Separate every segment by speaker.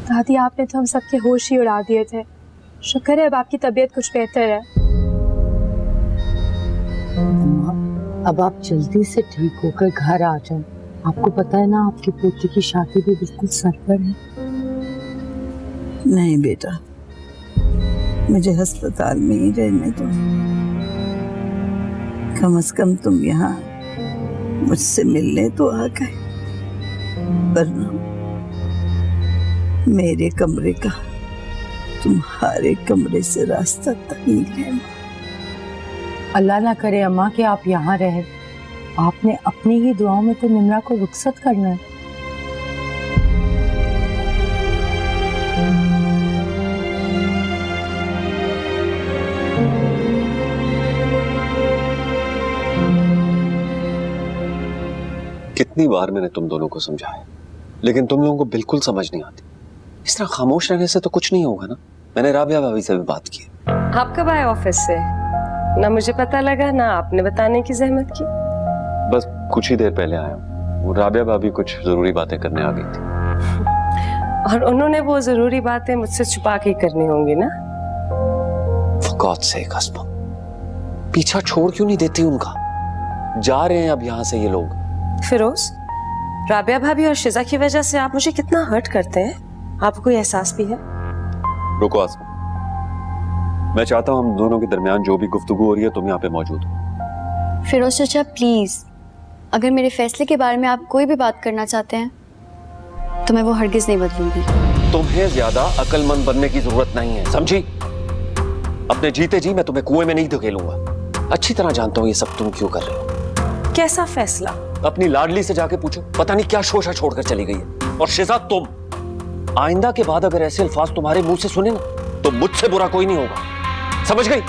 Speaker 1: दादी, आपने तो हम सबके होश ही उड़ा दिए थे। शुक्र है अब आपकी तबीयत कुछ बेहतर है।
Speaker 2: अब आप जल्दी से ठीक होकर घर आ जाओ। आपको पता है ना, आपकी पोती की शादी भी बिल्कुल सर पर है।
Speaker 3: नहीं बेटा, मुझे अस्पताल में ही रहने दो। कम से कम तुम यहाँ मुझसे मिलने तो आ गए, वरना मेरे कमरे का तुम्हारे कमरे से रास्ता तंग है।
Speaker 2: अल्लाह ना करे अम्मा कि आप यहाँ रहे। आपने अपनी ही दुआओं में तो निम्रा को रुखसत करना है।
Speaker 4: कितनी बार मैंने तुम दोनों को समझाया, लेकिन तुम लोगों को बिल्कुल समझ नहीं आती। इस तरह खामोश रहने से तो कुछ नहीं होगा ना। मैंने राबिया भाभी से भी बात की।
Speaker 5: आप कब आए ऑफिस से? ना मुझे पता लगा, ना आपने बताने की जहमत की।
Speaker 4: बस कुछ ही देर पहले आया हूँ। वो राबिया भाभी कुछ जरूरी बातें करने आ गई थी।
Speaker 5: और उन्होंने वो जरूरी बातें मुझसे छुपा के करनी होंगी ना?
Speaker 4: For God's sake, अस्मा, पीछा छोड़ क्यों नहीं देती उनका? जा रहे हैं अब यहाँ से ये लोग।
Speaker 5: फिरोज, राबिया भाभी और शिजा की वजह से आप मुझे कितना हर्ट करते हैं, आपको कोई एहसास भी है?
Speaker 4: रुको अस्मा, मैं चाहता हूँ हम दोनों के दरमियान जो भी गुफ्तगू हो रही है तुम यहाँ पे मौजूद हो।
Speaker 6: फिरोज चाचा प्लीज, अगर मेरे फैसले के बारे में आप कोई भी बात करना चाहते हैं तो मैं वो हरगिज नहीं बदलूंगी।
Speaker 4: तुम्हें ज्यादा अक्लमंद बनने की जरूरत नहीं है, समझी? अपने जीते जी मैं तुम्हें कुएं में नहीं धकेलूंगा। अच्छी तरह जानता हूँ ये सब तुम क्यों कर रहे हो।
Speaker 5: कैसा फैसला?
Speaker 4: अपनी लाडली से जाके पूछो, पता नहीं क्या शोशा छोड़कर चली गई है। और शिजा, तुम आइंदा के बाद अगर ऐसे अल्फाज तुम्हारे मुंह से सुने ना तो मुझसे बुरा कोई नहीं होगा, समझ गई?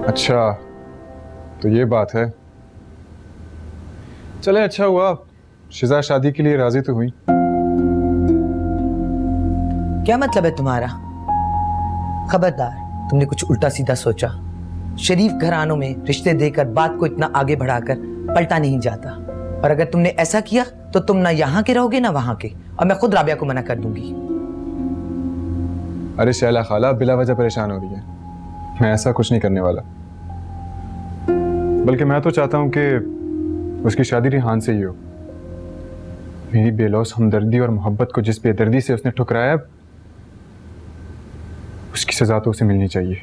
Speaker 7: अच्छा, तो ये बात है। चले, अच्छा हुआ शिजा शादी के लिए राजी तो हुई।
Speaker 8: क्या मतलब है तुम्हारा? खबरदार, तुमने कुछ उल्टा सीधा सोचा। शरीफ घरानों में रिश्ते देकर बात को इतना आगे बढ़ाकर पलटा नहीं जाता। और अगर तुमने ऐसा किया तो तुम ना यहाँ के रहोगे ना वहां के, और मैं खुद राबिया को मना कर दूंगी।
Speaker 7: अरे शैला खाला बिला वजह परेशान हो रही है। मैं ऐसा कुछ नहीं करने वाला, बल्कि मैं तो चाहता हूं कि उसकी शादी रिहान से ही हो। मेरी बेलौस हमदर्दी और मोहब्बत को जिस बेदर्दी से उसने ठुकराया, उसकी सजा तो उसे मिलनी चाहिए।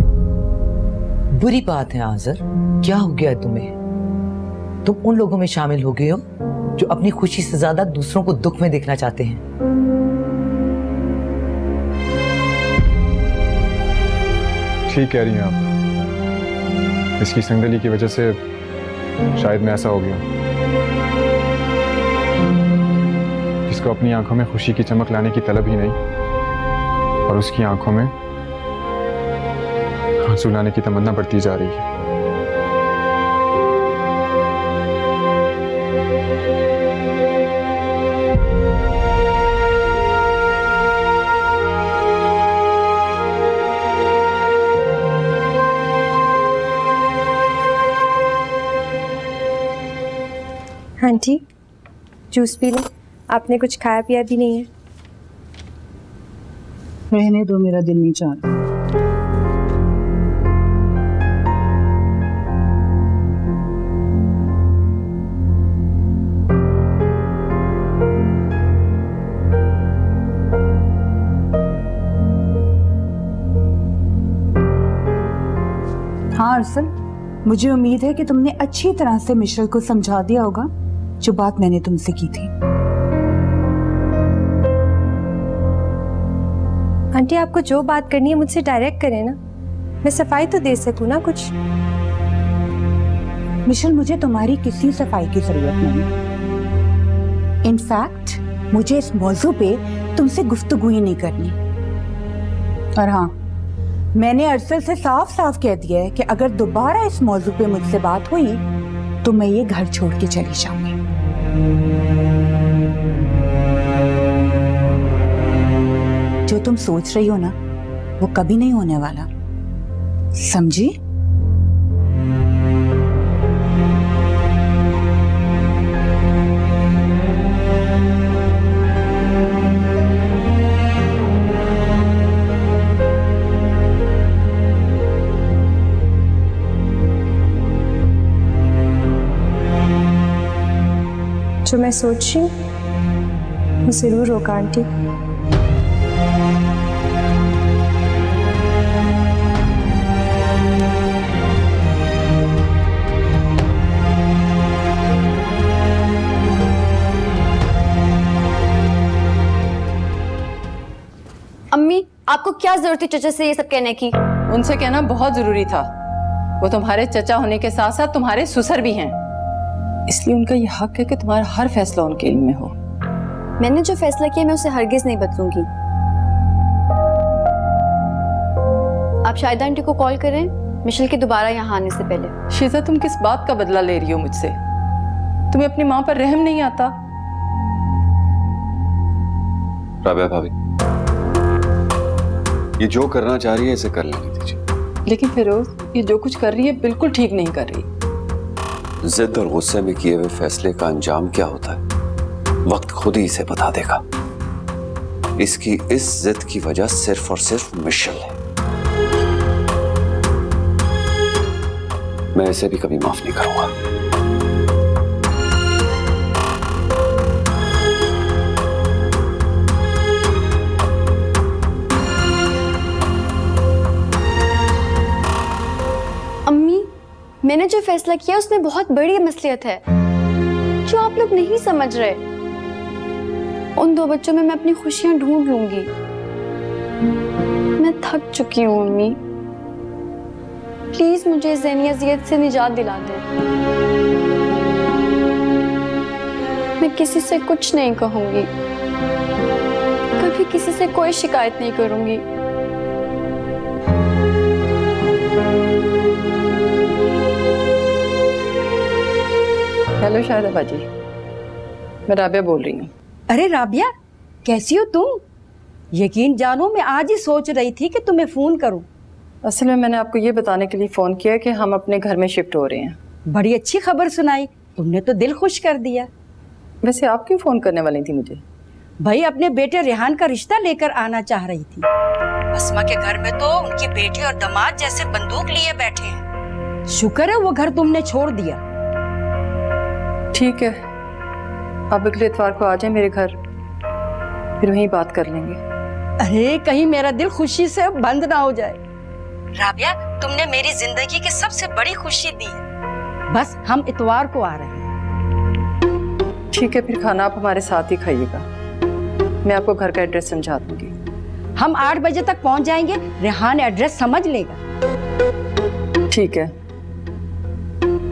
Speaker 8: बुरी बात है आज़र, क्या हो गया तुम्हें? तुम उन लोगों में शामिल हो गए हो जो अपनी खुशी से ज्यादा दूसरों को दुख में देखना चाहते हैं।
Speaker 7: ठीक कह रही हैं आप। इसकी संगदली की वजह से शायद मैं ऐसा हो गया जिसको अपनी आंखों में खुशी की चमक लाने की तलब ही नहीं, और उसकी आंखों में आंसू लाने की तमन्ना बढ़ती जा रही है।
Speaker 1: आंटी, जूस पी लें। आपने कुछ खाया पिया भी नहीं है।
Speaker 3: रहने दो, मेरा दिल नहीं चाह रहा।
Speaker 9: हाँ अरसल, मुझे उम्मीद है कि तुमने अच्छी तरह से मिशेल को समझा दिया होगा जो बात मैंने तुमसे की थी।
Speaker 1: आंटी, आपको जो बात करनी है मुझसे डायरेक्ट करें ना, मैं सफाई तो दे सकूं ना कुछ।
Speaker 9: मिशेल, मुझे तुम्हारी किसी सफाई की जरूरत नहीं। इनफैक्ट मुझे इस मौजू पे तुमसे गुफ्तगू ही नहीं करनी। और हाँ, मैंने अरसल से साफ साफ कह दिया है कि अगर दोबारा इस मौजू पे मुझसे बात हुई तो मैं ये घर छोड़ के चली जाऊंगी। जो तुम सोच रही हो ना, वो कभी नहीं होने वाला, समझी?
Speaker 1: जो मैं सोच रही हूँ वो जरूर होगा आंटी।
Speaker 6: अम्मी, आपको क्या जरूरत थी चचा से ये सब कहने की?
Speaker 10: उनसे कहना बहुत जरूरी था। वो तुम्हारे चचा होने के साथ साथ तुम्हारे ससुर भी हैं, इसलिए उनका ये हक है कि तुम्हारा हर फैसला उनके इल्म में हो।
Speaker 6: मैंने जो फैसला किया मैं उसे हरगिज नहीं बदलूंगी। आप शाहिदा आंटी को कॉल करें मिशेल के दोबारा यहाँ आने से पहले।
Speaker 10: शीजा, तुम किस बात का बदला ले रही हो मुझसे? तुम्हें अपनी माँ पर रहम नहीं आता?
Speaker 11: राबिया भाभी, ये जो करना चाह रही है इसे कर लेने दीजिए।
Speaker 10: लेकिन फिरोज, ये जो कुछ कर रही है बिल्कुल ठीक नहीं कर रही।
Speaker 11: जिद और गुस्से में किए हुए फैसले का अंजाम क्या होता है वक्त खुद ही इसे बता देगा। इसकी इस जिद की वजह सिर्फ और सिर्फ मिशेल है। मैं इसे भी कभी माफ नहीं करूंगा।
Speaker 6: अम्मी, मैंने जो फैसला किया उसमें बहुत बड़ी मसलियत है जो आप लोग नहीं समझ रहे। उन दो बच्चों में मैं अपनी खुशियां ढूंढ लूंगी। मैं थक चुकी हूँ अम्मी, प्लीज मुझे इस ज़हनी अज़ियत से निजात दिला दे। मैं किसी से कुछ नहीं कहूंगी, कभी किसी से कोई शिकायत नहीं करूंगी।
Speaker 10: हेलो शाहिदा बाजी, मैं राबिया बोल रही हूँ।
Speaker 12: अरे राबिया, कैसी हो तुम? यकीन जानो मैं आज ही सोच रही थी कि तुम्हें फोन करूं।
Speaker 10: असल में मैंने आपको ये बताने के लिए फोन किया कि हम अपने घर में शिफ्ट हो रहे हैं।
Speaker 12: बड़ी अच्छी खबर सुनाई, तुमने तो दिल खुश कर दिया।
Speaker 10: वैसे आप क्यों फोन करने वाली थी मुझे?
Speaker 12: भाई, अपने बेटे रेहान का रिश्ता लेकर आना चाह रही थी। अस्मा के घर में तो उनकी बेटी और दामाद जैसे बंदूक लिए बैठे हैं। शुक्र है वो घर तुमने छोड़ दिया।
Speaker 10: ठीक है, आप अगले इतवार को आ जाए मेरे घर, फिर वहीं बात कर लेंगे।
Speaker 12: अरे कहीं मेरा दिल खुशी से बंद ना हो जाए। राबिया, तुमने मेरी जिंदगी की सबसे बड़ी खुशी दी है। बस हम इतवार को आ रहे हैं।
Speaker 10: ठीक है, फिर खाना आप हमारे साथ ही खाइएगा। मैं आपको घर का एड्रेस समझा दूंगी।
Speaker 12: हम 8 बजे तक पहुंच जाएंगे, रेहान एड्रेस समझ लेगा।
Speaker 10: ठीक है,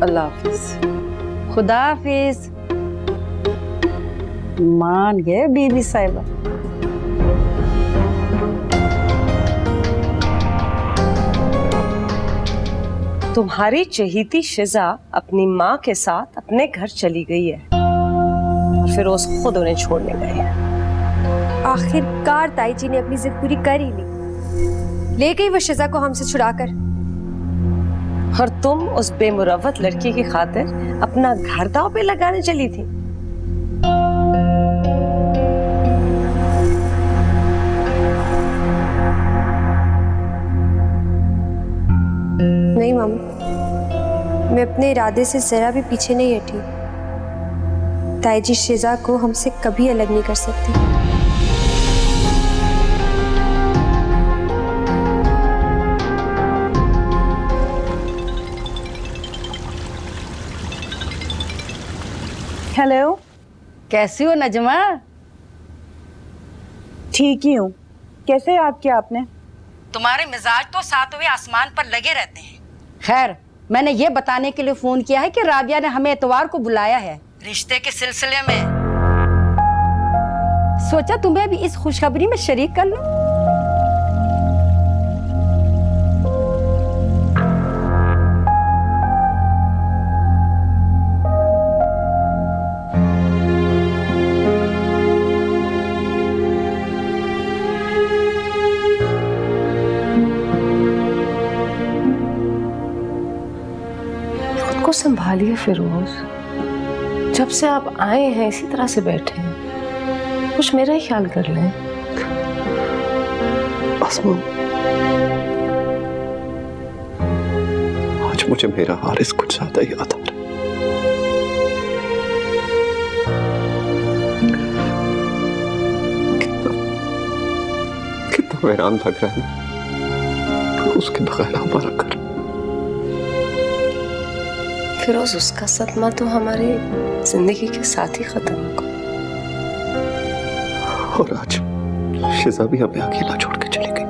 Speaker 10: अल्लाह हाफिज।
Speaker 12: खुदा हाफिज। मान गए बीबी साहिबा।
Speaker 5: तुम्हारी चहीती शिजा अपनी माँ के साथ अपने घर चली गई है और फिरोज खुद उन्हें छोड़ने गए हैं।
Speaker 1: आखिरकार ताई जी ने अपनी जिद पूरी कर ही ली, ले गई वो शिजा को हमसे छुड़ाकर।
Speaker 5: और तुम उस बेमुरव्वत लड़की की खातिर अपना घर दांव पे लगाने चली थी।
Speaker 1: नहीं मामा, मैं अपने इरादे से जरा भी पीछे नहीं हटी। ताई जी शिजा को हमसे कभी अलग नहीं कर सकती।
Speaker 9: हेलो।
Speaker 12: कैसी हो नजमा?
Speaker 9: ठीक ही हूँ। कैसे याद किया आपने?
Speaker 12: तुम्हारे मिजाज तो सातवें आसमान पर लगे रहते हैं। खैर, मैंने ये बताने के लिए फोन किया है कि राबिया ने हमें इतवार को बुलाया है रिश्ते के सिलसिले में। सोचा तुम्हें भी इस खुशखबरी में शरीक कर लूं।
Speaker 5: खुद को संभालिए फिरोज। जब से आप आए हैं इसी तरह से बैठे हैं, कुछ मेरा ही ख्याल कर लें।
Speaker 11: आसमा, आज मुझे मेरा हारिस कुछ ज्यादा याद आ रहा है। कितना हैरान लग रहा है ना उसके बगैर हमारा घर।
Speaker 5: फिरोज, उसका सदमा तो हमारी जिंदगी के साथ ही खत्म होगा।
Speaker 11: और आज शिजा भी हमें अकेला छोड़ के चली गई।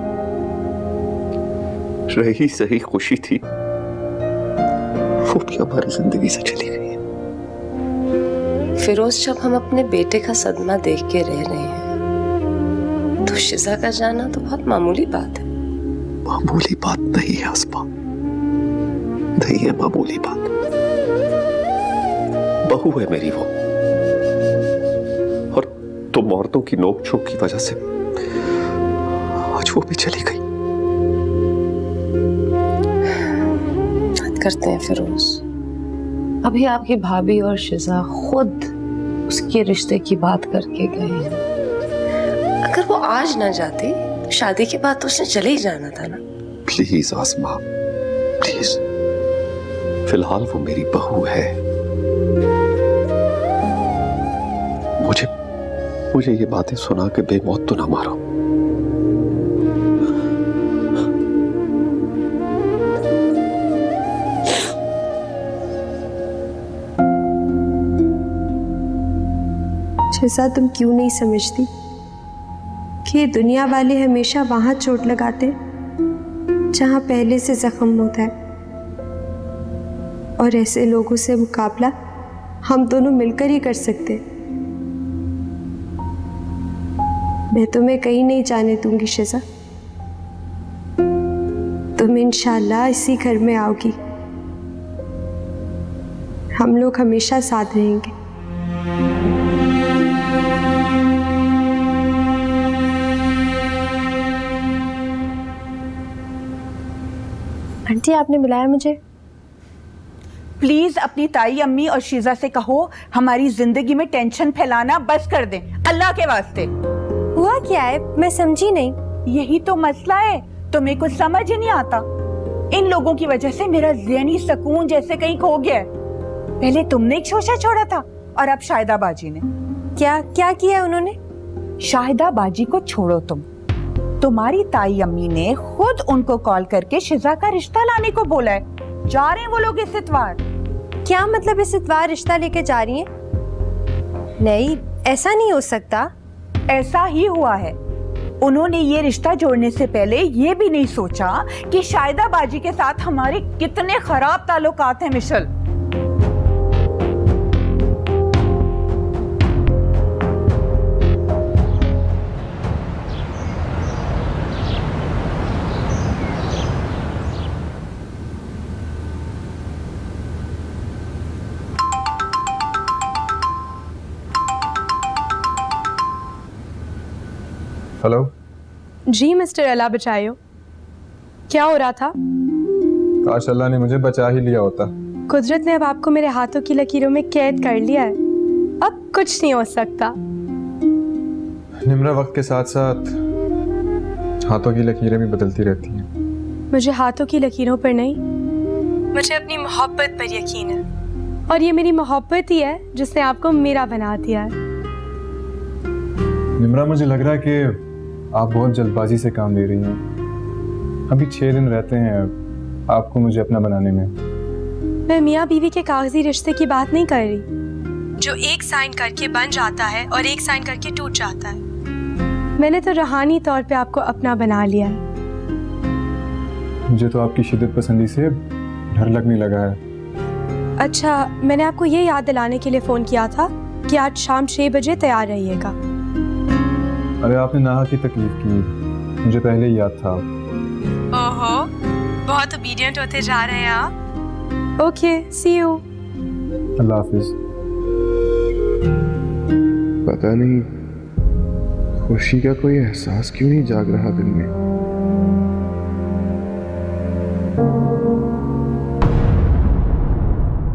Speaker 11: रही सही खुशी थी, वो भी हमारी जिंदगी से चली गई है।
Speaker 5: फिरोज, जब हम अपने बेटे का सदमा देख के रह रहे हैं तो शिजा का जाना तो बहुत मामूली बात है।
Speaker 11: मामूली बात नहीं है आसमा, नहीं है मामूली बात। बहू है मेरी वो, और तुम औरतों की नोक झोंक की वजह से आज वो भी चली गई।
Speaker 5: बात करते हैं फिरोज। अभी आपकी भाभी और शिजा खुद उसके रिश्ते की बात करके गए हैं। अगर वो आज ना जाती तो शादी के बाद तो उसने चले ही जाना था ना।
Speaker 11: प्लीज आसमा, प्लीज, फिलहाल वो मेरी बहू है। मुझे ये बातें सुना के बेमौत तो ना मारो।
Speaker 1: शिजा, तुम क्यों नहीं समझती कि ये दुनिया वाले हमेशा वहां चोट लगाते हैं जहां पहले से जख्म होता है, और ऐसे लोगों से मुकाबला हम दोनों मिलकर ही कर सकते हैं। मैं तुम्हें कहीं नहीं जाने दूंगी शिजा। तुम इंशाल्लाह इसी घर में आओगी। हम लोग हमेशा साथ रहेंगे। आंटी, आपने बुलाया मुझे?
Speaker 9: प्लीज अपनी ताई अम्मी और शीजा से कहो हमारी जिंदगी में टेंशन फैलाना बस कर दें, अल्लाह के वास्ते।
Speaker 1: हुआ क्या है? मैं समझी नहीं।
Speaker 9: यही तो मसला है, तुम्हें कुछ समझ ही नहीं आता। इन लोगों की वजह से मेरा ज़हनी सुकून जैसे कहीं खो गया है। पहले तुमने एक शोशा छोड़ा था और अब शाहिदा बाजी ने।
Speaker 1: क्या क्या किया उन्होंने?
Speaker 9: शाहिदा बाजी को छोड़ो, तुम्हारी ताई अम्मी ने खुद उनको कॉल करके शिजा का रिश्ता लाने को बोला है। जा रहे हैं वो लोग इस इतवार।
Speaker 1: क्या मतलब इस इतवार रिश्ता लेके जा रही हैं? नहीं, ऐसा नहीं हो सकता।
Speaker 9: ऐसा ही हुआ है। उन्होंने ये रिश्ता जोड़ने से पहले ये भी नहीं सोचा कि शाहिदा बाजी के साथ हमारे कितने खराब ताल्लुकात हैं मिशल।
Speaker 7: हेलो
Speaker 1: जी मिस्टर अल्लाह बचायो, क्या हो रहा था?
Speaker 7: काश अल्लाह ने मुझे बचा ही लिया होता।
Speaker 1: कुदरत ने अब आपको मेरे हाथों की लकीरों में कैद कर लिया है। अब कुछ नहीं हो सकता।
Speaker 7: निम्रा, वक्त के साथ साथ हाथों की लकीरें भी बदलती रहती हैं।
Speaker 1: मुझे हाथों की लकीरों पर नहीं, मुझे अपनी मोहब्बत पर यकीन है, और ये मेरी मोहब्बत ही है जिसने आपको मेरा बना दिया है।
Speaker 7: निम्रा, मुझे लग रहा है कि आप बहुत जल्दबाजी से काम ले रही हैं। अभी 6 दिन रहते हैं आपको मुझे अपना बनाने में।
Speaker 1: मैं मियाँ बीवी के कागजी रिश्ते की बात नहीं कर रही। जो एक साइन करके बन जाता है और एक साइन करके टूट जाता है। मैंने तो रूहानी तौर पे आपको अपना बना लिया है।
Speaker 7: मुझे तो आपकी शिद्दत पसंदी से डर लगने लगा है।
Speaker 1: अच्छा, मैंने आपको ये याद दिलाने के लिए फ़ोन किया था कि आज शाम 6 बजे तैयार रहिएगा।
Speaker 7: अरे आपने नाहा की तकलीफ की, मुझे पहले ही याद था।
Speaker 1: ओहो, बहुत ओबीडियंट होते जा रहे हैं आप। Okay, see you.
Speaker 7: अल्लाह हाफिज।
Speaker 13: पता नहीं खुशी का कोई एहसास क्यों नहीं जाग रहा दिल में।